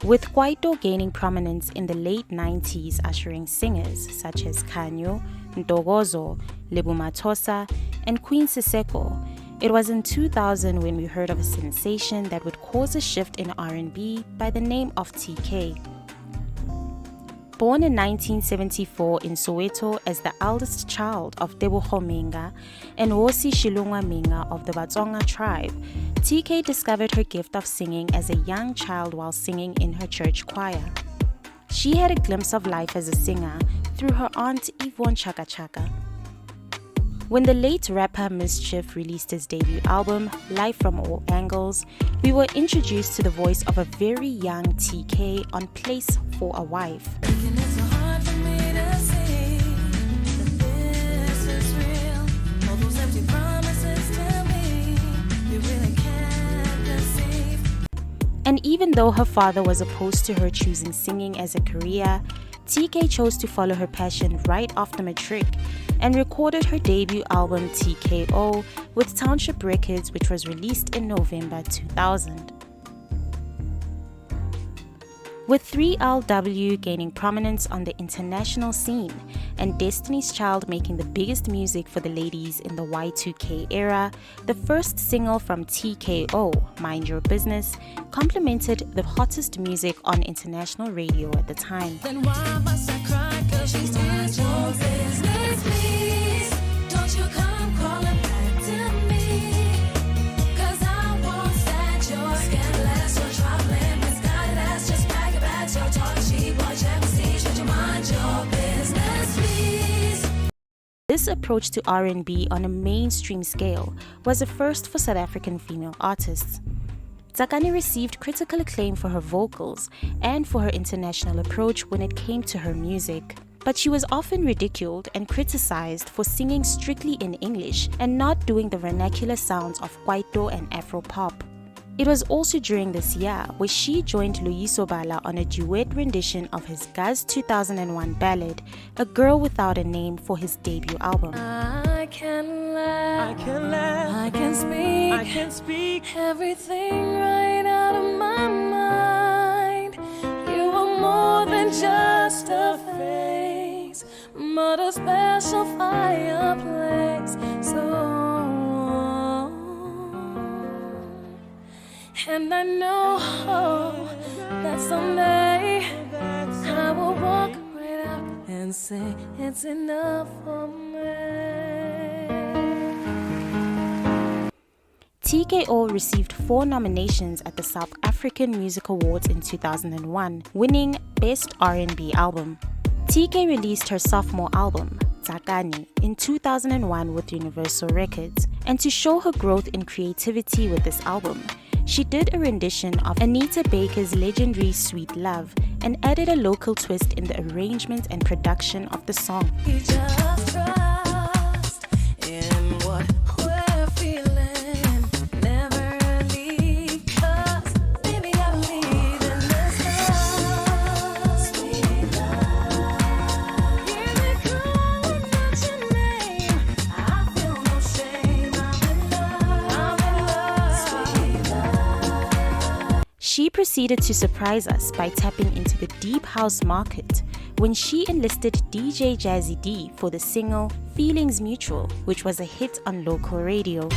with Kwaito gaining prominence in the late 90s, ushering singers such as Khanyo, Ntokozo, Lebo Mathosa, and Queen Siseko. It was in 2000 when we heard of a sensation that would cause a shift in R&B by the name of TK. Born in 1974 in Soweto as the eldest child of Tebogo Menga and Wosi Shilungwa Menga of the Batsonga tribe, TK discovered her gift of singing as a young child while singing in her church choir. She had a glimpse of life as a singer through her aunt Yvonne Chaka Chaka. When the late rapper Mischief released his debut album, Life from All Angles, we were introduced to the voice of a very young TK on Place for a Wife. And even though her father was opposed to her choosing singing as a career, TK chose to follow her passion right after matric and recorded her debut album TKO with Township Records, which was released in November 2000. With 3LW gaining prominence on the international scene and Destiny's Child making the biggest music for the ladies in the Y2K era, the first single from TKO, Mind Your Business, complemented the hottest music on international radio at the time. Then why must I cry? 'Cause she's mind your business, please. Don't you come crawling back to me. 'Cause I won't stand your scandalous or troubling misguided ass. Just pack your bags, your talk cheap, watch MC. Should you mind your business, please? This approach to R&B on a mainstream scale was a first for South African female artists. Tsakani received critical acclaim for her vocals and for her international approach when it came to her music. But she was often ridiculed and criticized for singing strictly in English and not doing the vernacular sounds of Kwaito and Afro-pop. It was also during this year where she joined Loyiso Bala on a duet rendition of his Guz 2001 ballad, A Girl Without a Name, for his debut album. I can laugh, I can speak everything right out of my mind. You are more than just a face, but a special fireplace. And I know that someday I will walk right up and say it's enough for me. TKO received 4 nominations at the South African Music Awards in 2001, winning Best R&B Album. TK released her sophomore album, Tsakani, in 2001 with Universal Records, and to show her growth in creativity with this album, she did a rendition of Anita Baker's legendary Sweet Love and added a local twist in the arrangement and production of the song. You just trust in what we're feeling, never leave, 'cause baby I believe in this love, sweet love. Hear me calling out your name, I feel no shame, I'm in love, sweet love. She proceeded to surprise us by tapping into the deep house market when she enlisted DJ Jazzy D for the single Feelings Mutual, which was a hit on local radio.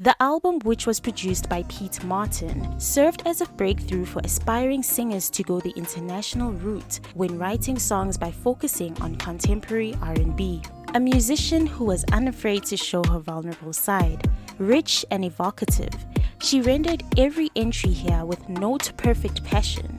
The album, which was produced by Pete Martin, served as a breakthrough for aspiring singers to go the international route when writing songs by focusing on contemporary R&B. A musician who was unafraid to show her vulnerable side, rich and evocative, she rendered every entry here with note-perfect passion.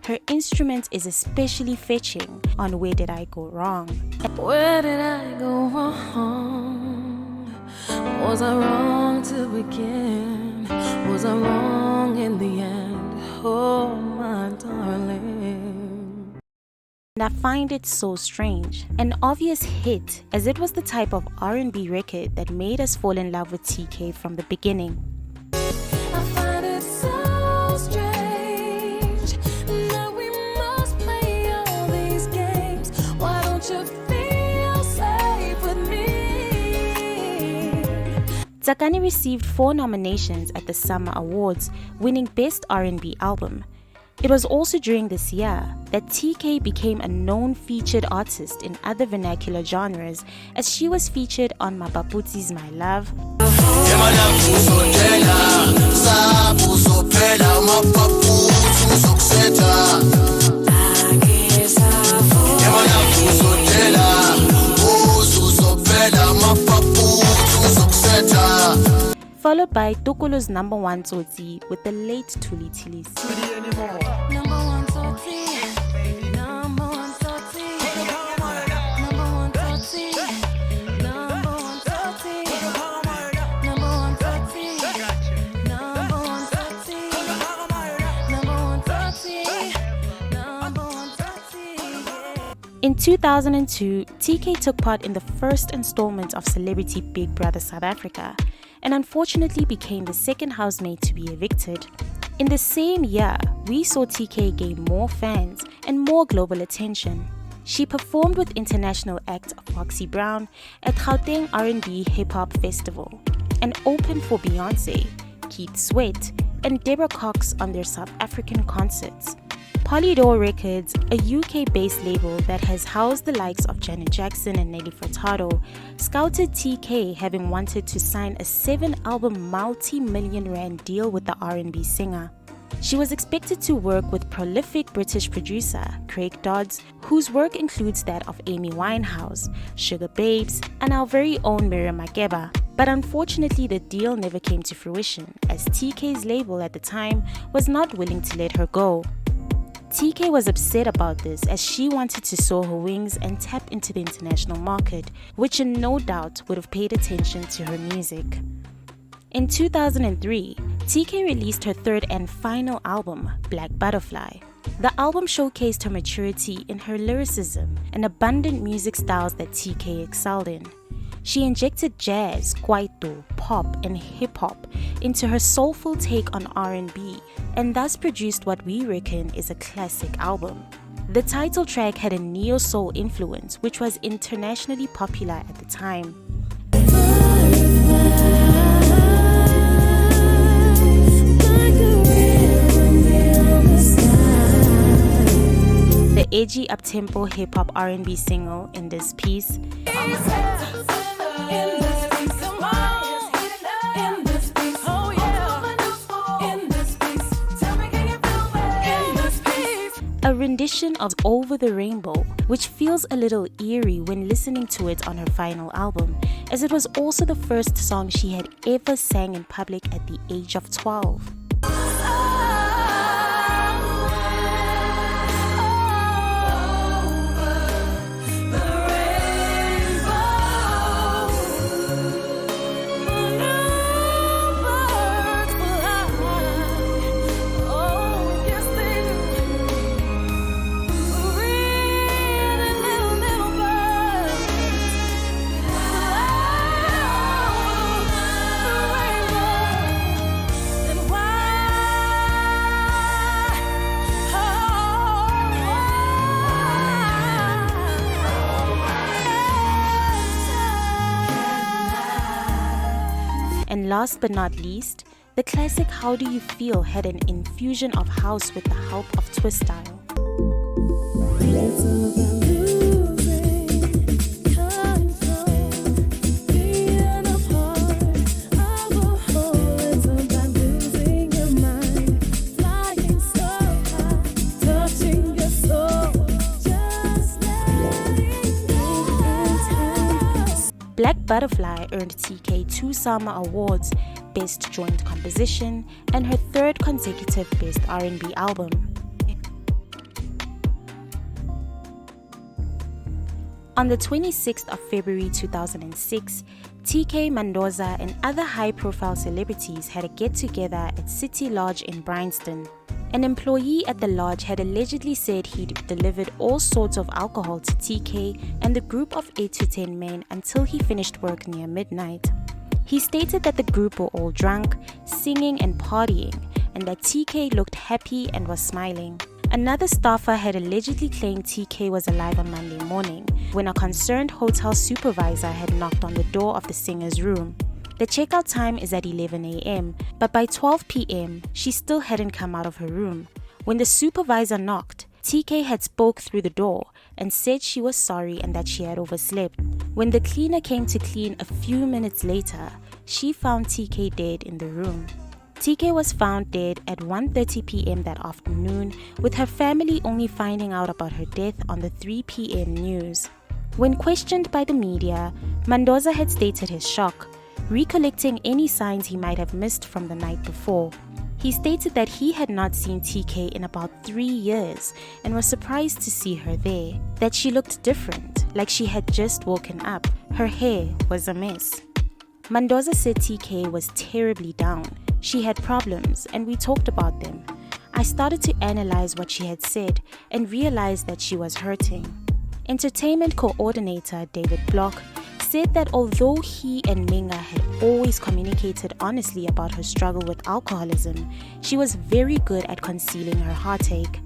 Her instrument is especially fetching on Where Did I Go Wrong? Where did I go wrong? Was I wrong to begin? Was I wrong in the end? Oh, my darling. And I find it so strange. An obvious hit, as it was the type of R&B record that made us fall in love with TK from the beginning. I find it so strange Tsakani received 4 nominations at the Summer Awards, winning Best R&B Album. It was also during this year that TK became a known featured artist in other vernacular genres, as she was featured on Mapaputi's My Love, followed by Tukulu's number 1 Tsotsi with the late Thuli Thilisi. Number one Tsotsi. Number one Tsotsi. Number one Tsotsi. Number one Tsotsi. Number one Tsotsi. Number one Tsotsi. Number one Tsotsi. Number one Tsotsi. In 2002, TK took part in the first installment of Celebrity Big Brother South Africa, and unfortunately became the second housemate to be evicted. In the same year, we saw TK gain more fans and more global attention. She performed with international act Foxy Brown at Gauteng R&B Hip Hop Festival and opened for Beyoncé, Keith Sweat, and Deborah Cox on their South African concerts. Polydor Records, a UK-based label that has housed the likes of Janet Jackson and Nelly Furtado, scouted TK, having wanted to sign a 7-album multi-million rand deal with the R&B singer. She was expected to work with prolific British producer Craig Dodds, whose work includes that of Amy Winehouse, Sugar Babes, and our very own Miriam Makeba. But unfortunately, the deal never came to fruition, as TK's label at the time was not willing to let her go. TK was upset about this, as she wanted to soar her wings and tap into the international market, which in no doubt would have paid attention to her music. In 2003, TK released her third and final album, Black Butterfly. The album showcased her maturity in her lyricism and abundant music styles that TK excelled in. She injected jazz, kwaito, pop, and hip-hop into her soulful take on R&B, and thus produced what we reckon is a classic album. The title track had a neo-soul influence, which was internationally popular at the time. The edgy up-tempo hip-hop R&B single in this piece a rendition of Over the Rainbow, which feels a little eerie when listening to it on her final album, as it was also the first song she had ever sang in public at the age of 12. And last but not least, the classic How Do You Feel had an infusion of house with the help of twist style. Black Butterfly earned TK 2 Summer Awards, Best Joint Composition, and her third consecutive Best R&B Album. On the 26th of February 2006, TK, Mandoza, and other high-profile celebrities had a get-together at City Lodge in Bryanston. An employee at the lodge had allegedly said he'd delivered all sorts of alcohol to TK and the group of 8 to 10 men until he finished work near midnight. He stated that the group were all drunk, singing and partying, and that TK looked happy and was smiling. Another staffer had allegedly claimed TK was alive on Monday morning when a concerned hotel supervisor had knocked on the door of the singer's room. The checkout time is at 11 a.m., but by 12 p.m., she still hadn't come out of her room. When the supervisor knocked, TK had spoke through the door and said she was sorry and that she had overslept. When the cleaner came to clean a few minutes later, she found TK dead in the room. TK was found dead at 1:30 p.m. that afternoon, with her family only finding out about her death on the 3 p.m. news. When questioned by the media, Mandoza had stated his shock, recollecting any signs he might have missed from the night before. He stated that he had not seen TK in about 3 years and was surprised to see her there, that she looked different, like she had just woken up. Her hair was a mess. Mandoza said TK was terribly down. She had problems and we talked about them. I started to analyze what she had said and realized that she was hurting. Entertainment coordinator David Block said that although he and Minga had always communicated honestly about her struggle with alcoholism, she was very good at concealing her heartache.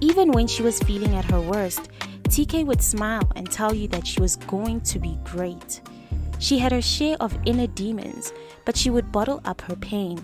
Even when she was feeling at her worst, TK would smile and tell you that she was going to be great. She had her share of inner demons, but she would bottle up her pain.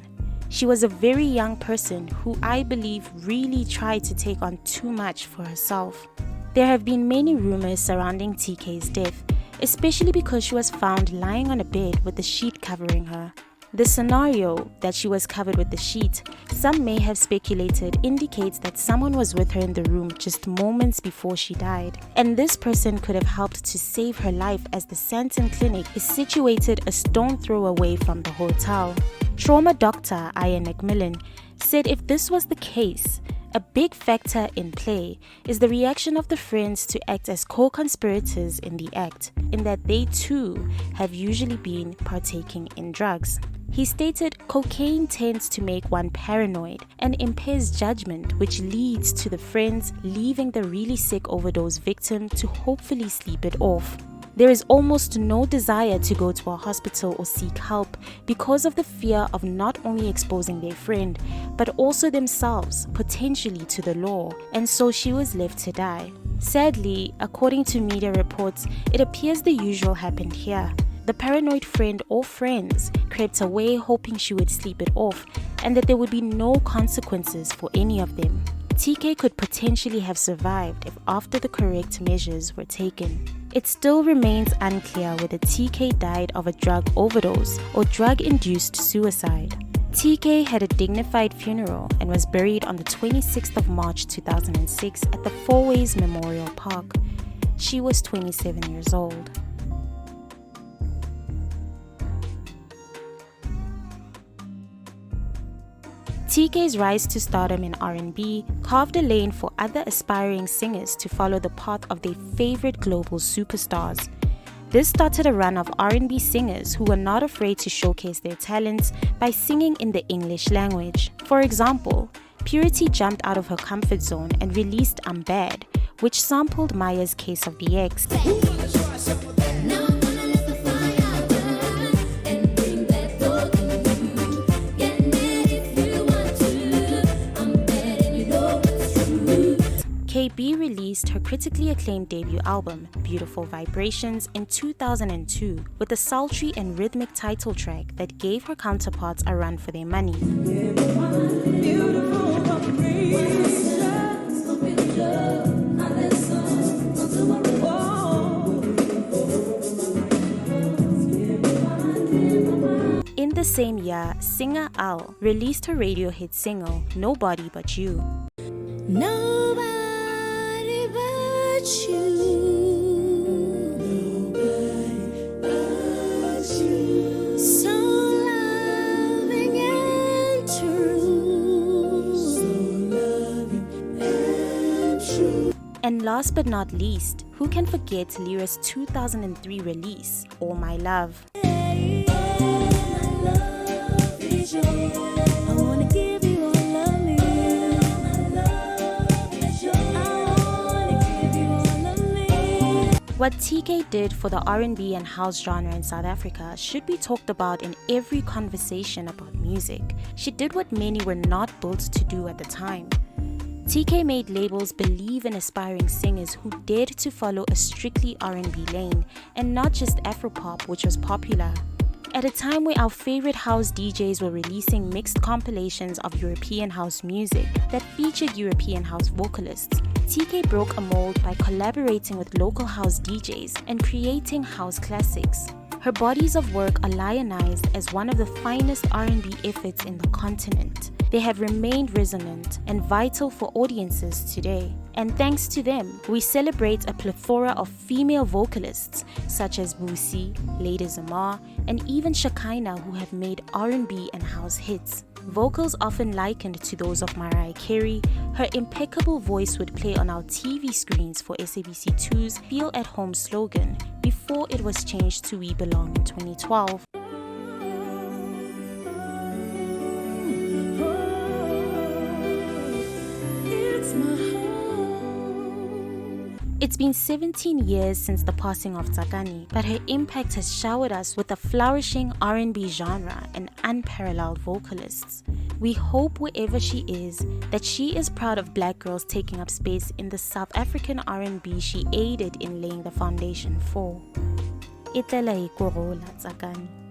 She was a very young person who I believe really tried to take on too much for herself. There have been many rumors surrounding TK's death, especially because she was found lying on a bed with the sheet covering her. The scenario that she was covered with the sheet, some may have speculated, indicates that someone was with her in the room just moments before she died. And this person could have helped to save her life, as the Santon Clinic is situated a stone throw away from the hotel. Trauma doctor Ian McMillan said if this was the case, a big factor in play is the reaction of the friends to act as co-conspirators in the act, in that they too have usually been partaking in drugs. He stated cocaine tends to make one paranoid and impairs judgment, which leads to the friends leaving the really sick overdose victim to hopefully sleep it off. There is almost no desire to go to a hospital or seek help because of the fear of not only exposing their friend, but also themselves potentially to the law, and so she was left to die. Sadly, according to media reports, it appears the usual happened here. The paranoid friend or friends crept away hoping she would sleep it off and that there would be no consequences for any of them. TK could potentially have survived if after the correct measures were taken. It still remains unclear whether TK died of a drug overdose or drug-induced suicide. TK had a dignified funeral and was buried on the 26th of March 2006 at the Fourways Memorial Park. She was 27 years old. TK's rise to stardom in R&B carved a lane for other aspiring singers to follow the path of their favorite global superstars. This started a run of R&B singers who were not afraid to showcase their talents by singing in the English language. For example, Purity jumped out of her comfort zone and released I'm Bad, which sampled Maya's Case of the Ex. Now I'm gonna let the fire burn and bring that gold to you. Get mad if you want to. I'm bad and you know it's true. KB released her critically acclaimed debut album, Beautiful Vibrations, in 2002 with a sultry and rhythmic title track that gave her counterparts a run for their money. In the same year, singer Al released her radio hit single, Nobody But You. Nobody but you. Nobody but you. So loving and true. So loving and true. And last but not least, who can forget Lyra's 2003 release, All My Love? I wanna give you all of me. My love is yours. I wanna give you all of me. What TK did for the R&B and house genre in South Africa should be talked about in every conversation about music. She did what many were not built to do at the time. TK made labels believe in aspiring singers who dared to follow a strictly R&B lane and not just Afropop, which was popular. At a time where our favorite house DJs were releasing mixed compilations of European house music that featured European house vocalists, TK broke a mold by collaborating with local house DJs and creating house classics. Her bodies of work are lionized as one of the finest R&B efforts in the continent. They have remained resonant and vital for audiences today. And thanks to them, we celebrate a plethora of female vocalists such as Boosie, Lady Zamar, and even Shekinah, who have made R&B and house hits. Vocals often likened to those of Mariah Carey, her impeccable voice would play on our TV screens for SABC2's Feel at Home slogan before it was changed to We Belong in 2012. It's been 17 years since the passing of Tsakani, but her impact has showered us with a flourishing R&B genre and unparalleled vocalists. We hope wherever she is, that she is proud of black girls taking up space in the South African R&B she aided in laying the foundation for. Itlela ikorola Tsakani.